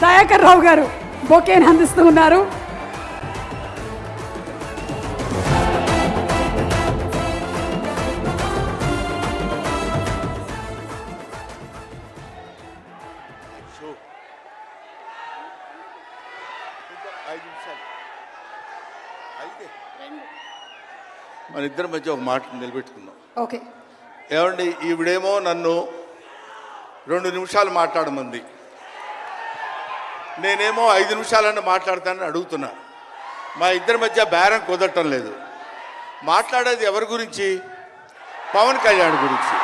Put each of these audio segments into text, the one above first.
దయాకర్ రావు గారు బొకేని అందిస్తూ ఉన్నారు. మన ఇద్దరి మధ్య ఒక మాట నిలబెట్టుకుందాం. ఓకే. ఏమండి, ఈవిడేమో నన్ను 2 నిమిషాలు మాట్లాడమంది, నేనేమో 5 నిమిషాలన్నా మాట్లాడతానని అడుగుతున్నా. మా ఇద్దరి మధ్య బేరం కుదరటం లేదు. మాట్లాడేది ఎవరి గురించి? పవన్ కళ్యాణ్ గురించి.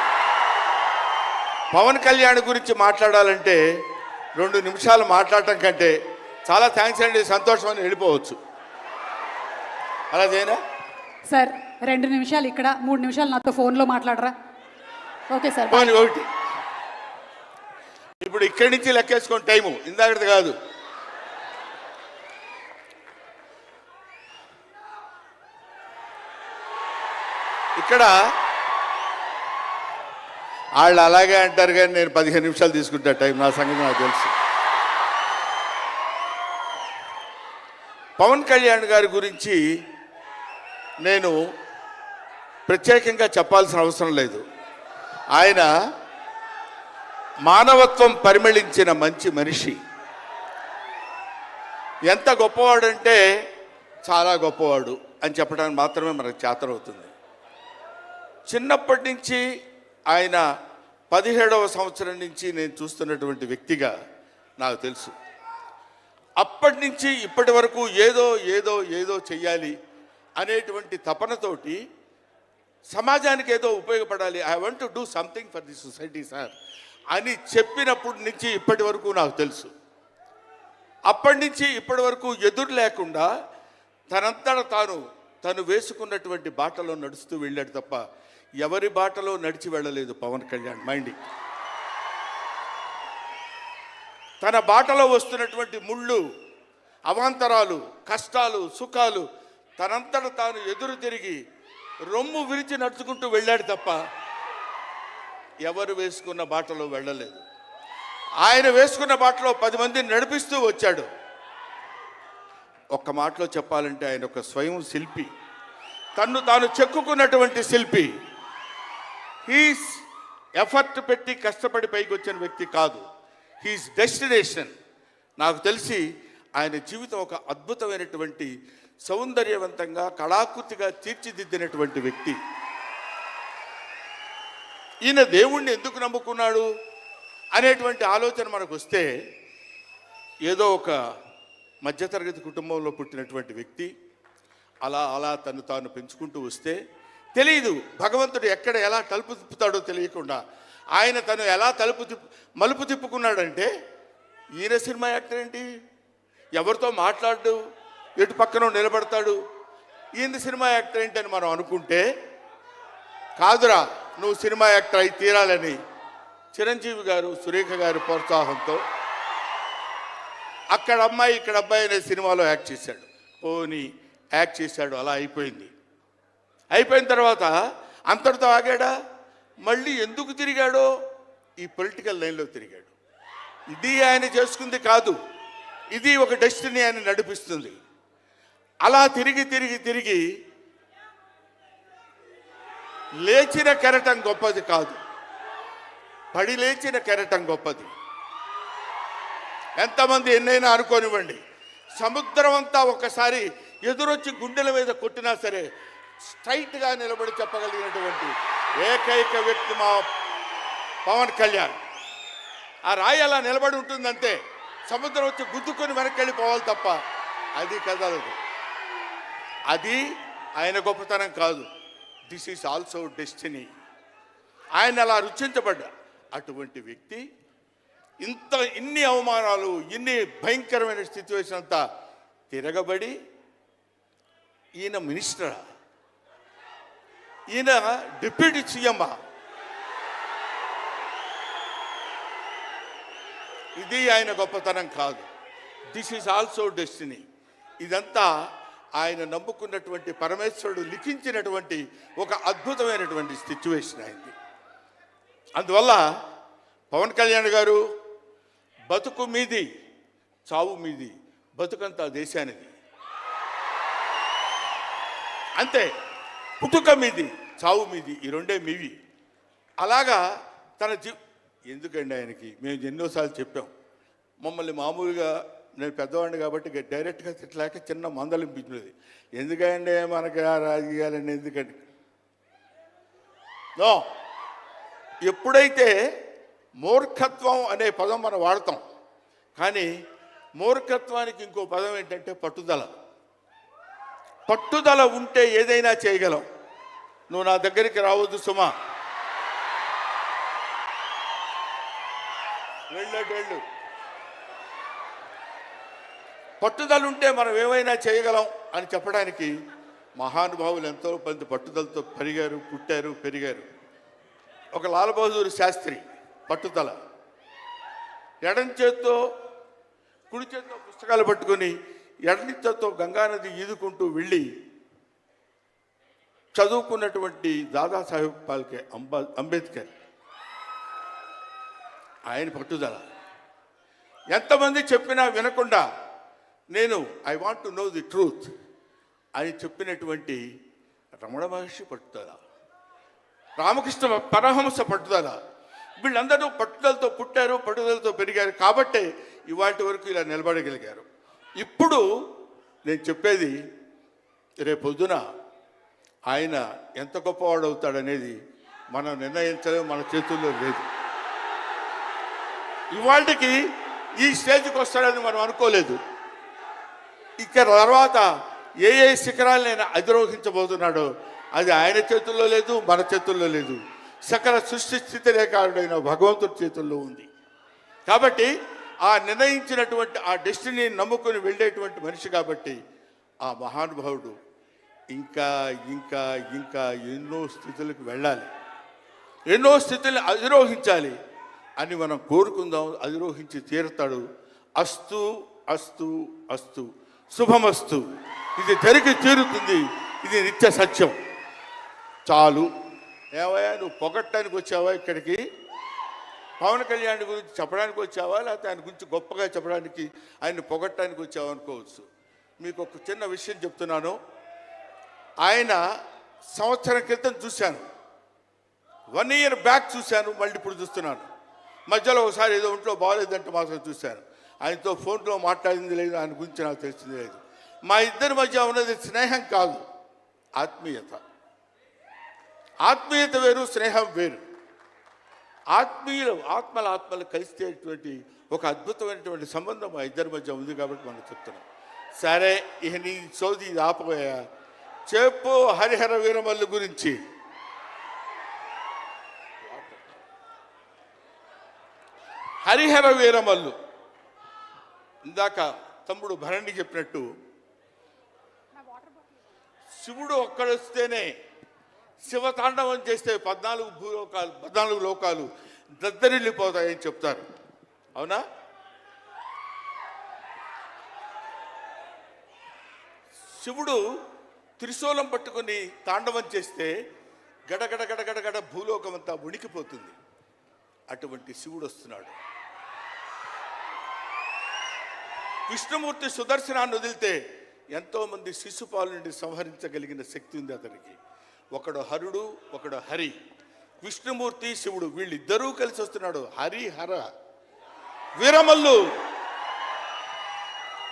పవన్ కళ్యాణ్ గురించి మాట్లాడాలంటే 2 నిమిషాలు మాట్లాడటం కంటే చాలా థ్యాంక్స్ అండి, సంతోషం అని వెళ్ళిపోవచ్చు. అలాగేనా సార్? 2 నిమిషాలు ఇక్కడ, 3 నిమిషాలు నాతో ఫోన్లో మాట్లాడరా? Okay sir. ఒకటి ఇప్పుడు ఇక్కడి నుంచి లెక్కేసుకోండి టైము, ఇందాకటి కాదు. ఇక్కడ వాళ్ళు అలాగే అంటారు కానీ నేను 15 నిమిషాలు తీసుకుంటా టైం. నా సంగతి నాకు తెలుసు. పవన్ కళ్యాణ్ గారి గురించి నేను ప్రత్యేకంగా చెప్పాల్సిన అవసరం లేదు. ఆయన మానవత్వం పరిమళించిన మంచి మనిషి. ఎంత గొప్పవాడంటే చాలా గొప్పవాడు అని చెప్పడానికి మాత్రమే మనకు చేతనవుతుంది. చిన్నప్పటి నుంచి ఆయన 17వ సంవత్సరం నుంచి నేను చూస్తున్నటువంటి వ్యక్తిగా నాకు తెలుసు. అప్పటి నుంచి ఇప్పటి వరకు ఏదో ఏదో ఏదో చెయ్యాలి అనేటువంటి తపనతోటి సమాజానికి ఏదో ఉపయోగపడాలి, I want to do something for the society sir అని చెప్పినప్పటి నుంచి ఇప్పటి వరకు నాకు తెలుసు. అప్పటి నుంచి ఇప్పటి వరకు ఎదురు లేకుండా తనంతట తను వేసుకున్నటువంటి బాటలో నడుస్తూ వెళ్ళాడు తప్ప ఎవరి బాటలో నడిచి వెళ్ళలేదు పవన్ కళ్యాణ్. మైండ్ తన బాటలో వస్తున్నటువంటి ముళ్ళు, అవాంతరాలు, కష్టాలు, సుఖాలు తనంతట తాను ఎదురు తిరిగి రొమ్ము విరిచి నడుచుకుంటూ వెళ్ళాడు తప్ప ఎవరు వేసుకున్న బాటలో వెళ్ళలేదు. ఆయన వేసుకున్న బాటలో 10 మందిని నడిపిస్తూ వచ్చాడు. ఒక్క మాటలో చెప్పాలంటే ఆయన ఒక స్వయం శిల్పి, తన్ను తాను చెక్కుకున్నటువంటి శిల్పి. హీస్ ఎఫర్ట్ పెట్టి కష్టపడి పైకి వచ్చిన వ్యక్తి కాదు, హీస్ డెస్టినేషన్. నాకు తెలిసి ఆయన జీవితం ఒక అద్భుతమైనటువంటి సౌందర్యవంతంగా కళాకృతిగా తీర్చిదిద్దినటువంటి వ్యక్తి. ఈయన దేవుణ్ణి ఎందుకు నమ్ముకున్నాడు అనేటువంటి ఆలోచన మనకు వస్తే, ఏదో ఒక మధ్యతరగతి కుటుంబంలో పుట్టినటువంటి వ్యక్తి అలా అలా తను తాను పెంచుకుంటూ వస్తే తెలియదు భగవంతుడు ఎక్కడ ఎలా తలుపు తిప్పుతాడో తెలియకుండా ఆయన తను ఎలా మలుపు తిప్పుకున్నాడంటే, ఈయన సినిమా యాక్టర్ ఏంటి, ఎవరితో మాట్లాడు, ఎటు పక్కన నిలబడతాడు, ఈయన సినిమా యాక్టర్ ఏంటి అని మనం అనుకుంటే, కాదురా నువ్వు సినిమా యాక్టర్ అయి తీరాలని చిరంజీవి గారు, సురేఖ గారి ప్రోత్సాహంతో అక్కడ అమ్మాయి ఇక్కడ అబ్బాయి అనే సినిమాలో యాక్ట్ చేశాడు. పోనీ యాక్ట్ చేశాడు, అలా అయిపోయింది. అయిపోయిన తర్వాత అంతటితో ఆగాడా? మళ్ళీ ఎందుకు తిరిగాడో ఈ పొలిటికల్ లైన్లో తిరిగాడు. ఇది ఆయన చేసుకుంది కాదు, ఇది ఒక డెస్టినీ ఆయన నడిపిస్తుంది. అలా తిరిగి తిరిగి తిరిగి లేచిన కెరటం గొప్పది కాదు, పడి లేచిన కెరటం గొప్పది. ఎంతమంది ఎన్నైనా అనుకోనివ్వండి, సముద్రం అంతా ఒక్కసారి ఎదురొచ్చి గుండెల మీద కొట్టినా సరే స్ట్రైట్గా నిలబడి చెప్పగలిగినటువంటి ఏకైక వ్యక్తి మా పవన్ కళ్యాణ్. ఆ రాయి అలా నిలబడి ఉంటుందంతే, సముద్రం వచ్చి గుద్దుకొని వెనక్కి వెళ్ళిపోవాలి తప్ప అది కదలదు. అది ఆయన గొప్పతనం కాదు, దిస్ ఈజ్ ఆల్సో డెస్టినీ. ఆయన అలా రుచించబడ్డా అటువంటి వ్యక్తి ఇన్ని అవమానాలు, ఇన్ని భయంకరమైన సిచ్యువేషన్ అంతా తిరగబడి ఈయన మినిస్టరా, ఈయన డిప్యూటీ సీఎం, ఇది ఆయన గొప్పతనం కాదు. This is also destiny. ఇదంతా ఆయన నమ్ముకున్నటువంటి పరమేశ్వరుడు లిఖించినటువంటి ఒక అద్భుతమైనటువంటి సిచ్యువేషన్ అయింది. అందువల్ల పవన్ కళ్యాణ్ గారు బతుకు మీది, చావు మీది, బతుకంతా దేశానిది. అంతే, పుట్టుక మీది, చావు మీది, ఈ రెండే మీవి. అలాగా తన ఎందుకండి ఆయనకి మేము ఎన్నోసార్లు చెప్పాం. మమ్మల్ని మామూలుగా, నేను పెద్దవాడిని కాబట్టి డైరెక్ట్గా తిట్టలేక చిన్న మందలింపించినది. ఎందుకంటే మనకి ఆ రాజకీయాలండి ఎందుకండి. నో, ఎప్పుడైతే మూర్ఖత్వం అనే పదం మనం వాడతాం, కానీ మూర్ఖత్వానికి ఇంకో పదం ఏంటంటే పట్టుదల. పట్టుదల ఉంటే ఏదైనా చేయగలం. నువ్వు నా దగ్గరికి రావద్దు సుమా, వెళ్ళు. పట్టుదల ఉంటే మనం ఏమైనా చేయగలం అని చెప్పడానికి మహానుభావులు ఎంతో మంది పట్టుదలతో పుట్టారు, పెరిగారు. ఒక లాల్ బహదూర్ శాస్త్రి పట్టుదల, ఎడం చేత్తో కుడి చేత్తో పుస్తకాలు పట్టుకొని ఎడని చేత్తో గంగానది ఈదుకుంటూ వెళ్ళి చదువుకున్నటువంటి దాదాసాహెబ్ ఫాల్కే అంబేద్కర్. ఆయన పట్టుదల. ఎంతమంది చెప్పినా వినకుండా నేను I want to know the truth అని చెప్పినటువంటి రమణ మహర్షి పట్టుదల, రామకృష్ణ పరమహంస పట్టుదల. వీళ్ళందరూ పట్టుదలతో పుట్టారు, పట్టుదలతో పెరిగారు కాబట్టే ఇవాటి వరకు ఇలా నిలబడగలిగారు. ఇప్పుడు నేను చెప్పేది, రేపొద్దున ఆయన ఎంత గొప్పవాడు అవుతాడనేది మనం నిర్ణయించలేము, మన చేతుల్లో లేదు. ఇవాళకి ఈ స్టేజ్కి వస్తాడని మనం అనుకోలేదు. ఇక తర్వాత ఏ శిఖరాలనైనా అధిరోహించబోతున్నాడో అది ఆయన చేతుల్లో లేదు, మన చేతుల్లో లేదు. సకల సృష్టి స్థితి రేఖారుడైన భగవంతుడి చేతుల్లో ఉంది. కాబట్టి ఆ నిర్ణయించినటువంటి ఆ డెస్టినీని నమ్ముకొని వెళ్ళేటువంటి మనిషి కాబట్టి ఆ మహానుభావుడు ఇంకా ఇంకా ఇంకా ఎన్నో స్థితులకు వెళ్ళాలి, ఎన్నో స్థితులను అధిరోహించాలి అని మనం కోరుకుందాం. అధిరోహించి తీరుతాడు. అస్తు అస్తు అస్తు, శుభమస్తు. ఇది జరిగి తీరుతుంది, ఇది నిత్య సత్యం. చాలు. ఏవయ్యా, నువ్వు పొగట్టడానికి వచ్చావా ఇక్కడికి? పవన్ కళ్యాణ్ గురించి చెప్పడానికి వచ్చావా, లేకపోతే ఆయన గురించి గొప్పగా చెప్పడానికి, ఆయన్ని పొగట్టడానికి వచ్చావా అనుకోవచ్చు. మీకు ఒక చిన్న విషయం చెప్తున్నాను. ఆయన సంవత్సరం క్రితం చూశాను, 1 year బ్యాక్ చూశాను, మళ్ళీ ఇప్పుడు చూస్తున్నాను. మధ్యలో ఒకసారి ఏదో ఒంట్లో బాగోలేదంటే మాత్రం చూశాను. ఆయనతో ఫోన్లో మాట్లాడింది లేదు, ఆయన గురించి నాకు తెలిసింది లేదు. మా ఇద్దరి మధ్య ఉన్నది స్నేహం కాదు, ఆత్మీయత. ఆత్మీయత వేరు, స్నేహం వేరు. ఆత్మలు కలిసేటువంటి ఒక అద్భుతమైనటువంటి సంబంధం మా ఇద్దరి మధ్య ఉంది కాబట్టి మనం చెప్తున్నాం. సరే, ఇక నీ సోది ఇది ఆపబోయా. చెప్పు హరిహర వీరమల్లు గురించి. హరిహర వీరమల్లు ఇందాక తమ్ముడు భరణి చెప్పినట్టు, శివుడు ఒక్కడొస్తేనే, శివతాండవం చేస్తే 14 లోకాలు దద్దరిల్లిపోతాయని చెప్తారు. అవునా? శివుడు త్రిశూలం పట్టుకుని తాండవం చేస్తే గడగడ గడగడగడ భూలోకం అంతా ఉణికిపోతుంది. అటువంటి శివుడు వస్తున్నాడు. విష్ణుమూర్తి సుదర్శనాన్ని వదిలితే ఎంతోమంది శిశుపాలు నుండి సంహరించగలిగిన శక్తి ఉంది అతనికి. ఒకడు హరుడు, ఒకడు హరి. విష్ణుమూర్తి, శివుడు వీళ్ళిద్దరూ కలిసి వస్తున్నాడు. హరిహర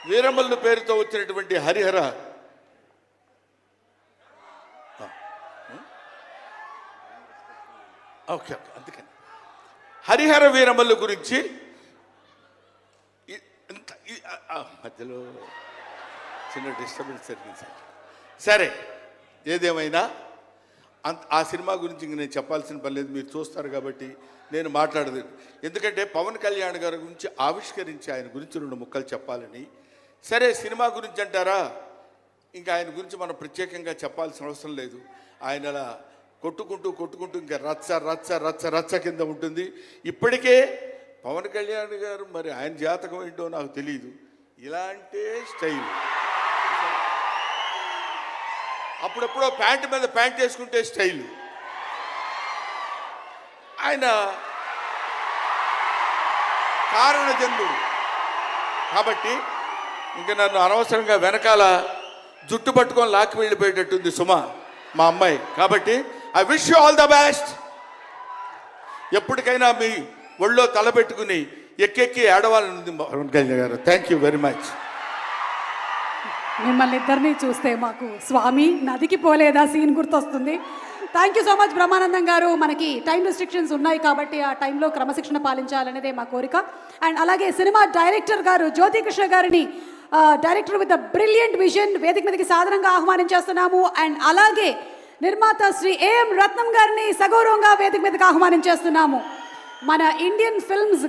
వీరమల్లు పేరుతో వచ్చినటువంటి హరిహర. ఓకే, అందుకని హరిహర వీరమల్లు గురించి మధ్యలో చిన్న డిస్టర్బెన్స్ జరిగింది. సరే, ఏదేమైనా ఆ సినిమా గురించి ఇంక నేను చెప్పాల్సిన పని లేదు, మీరు చూస్తారు కాబట్టి నేను మాట్లాడదు. ఎందుకంటే పవన్ కళ్యాణ్ గారి గురించి ఆవిష్కరించి ఆయన గురించి 2 ముక్కలు చెప్పాలని. సరే, సినిమా గురించి అంటారా, ఇంకా ఆయన గురించి మనం ప్రత్యేకంగా చెప్పాల్సిన అవసరం లేదు. ఆయన అలా కొట్టుకుంటూ ఇంకా రచ్చ కింద ఉంటుంది. ఇప్పటికే పవన్ కళ్యాణ్ గారు, మరి ఆయన జాతకం ఏంటో నాకు తెలియదు, ఇలాంటి స్టైల్. అప్పుడెప్పుడో ప్యాంటు మీద ప్యాంట్ వేసుకుంటే స్టైలు. ఆయన కారణ జన్ముడు. కాబట్టి ఇంక నన్ను అనవసరంగా వెనకాల జుట్టు పట్టుకొని లాక్కి వెళ్ళిపోయేటట్టుంది సుమ మా అమ్మాయి. కాబట్టి I wish you all the best. ఎప్పటికైనా మీ ఒళ్ళో తలపెట్టుకుని ఎక్కెక్కి ఏడవాలని పవన్ కళ్యాణ్ గారు. Thank you very much. మిమ్మల్ని ఇద్దరిని చూస్తే మాకు స్వామి నదికి పోలేదా సీన్ గుర్తొస్తుంది. Thank you so much Brahmanandam గారు. మనకి టైం రెస్ట్రిక్షన్స్ ఉన్నాయి కాబట్టి ఆ టైంలో క్రమశిక్షణ పాలించాలనేదే మా కోరిక. అండ్ అలాగే సినిమా డైరెక్టర్ గారు జ్యోతి కృష్ణ గారిని, director with the brilliant vision, వేదిక మీదకి సాధారణంగా ఆహ్వానించేస్తున్నాము. అండ్ అలాగే నిర్మాత శ్రీ ఏఎం రత్నం గారిని సగౌరవంగా వేదిక మీదకి ఆహ్వానించేస్తున్నాము. మన ఇండియన్ ఫిల్మ్స్